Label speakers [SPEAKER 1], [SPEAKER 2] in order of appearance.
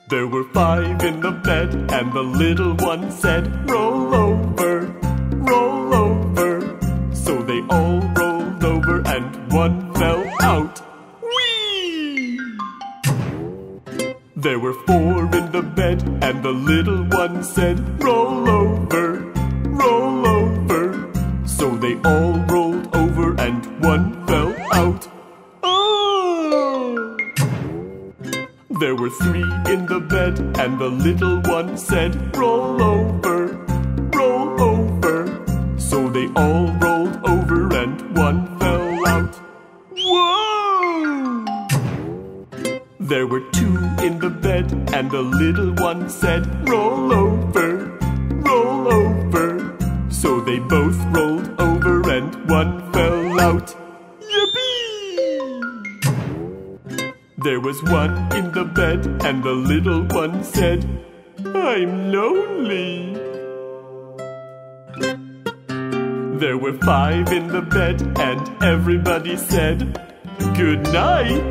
[SPEAKER 1] There were 5 in the bed, and the little one said, "Roll over, roll over." So they all rolled over, and one fell out. Whee! There were 4 in the bed, and the little one said, "Roll over, roll over." So they all rolled over, and one fell out. Oh! There were 3 in the bed, and the little one said, "Roll over, roll over." So they all rolled over, and one fell out. Whoa! There were 2 in the bed, and the little one said, "Roll over, roll over." So they both rolled over, and one fell out. Yippee! There was 1 in the bed, and the little one said, "I'm lonely." There were 5 in the bed, and everybody said, "Good night."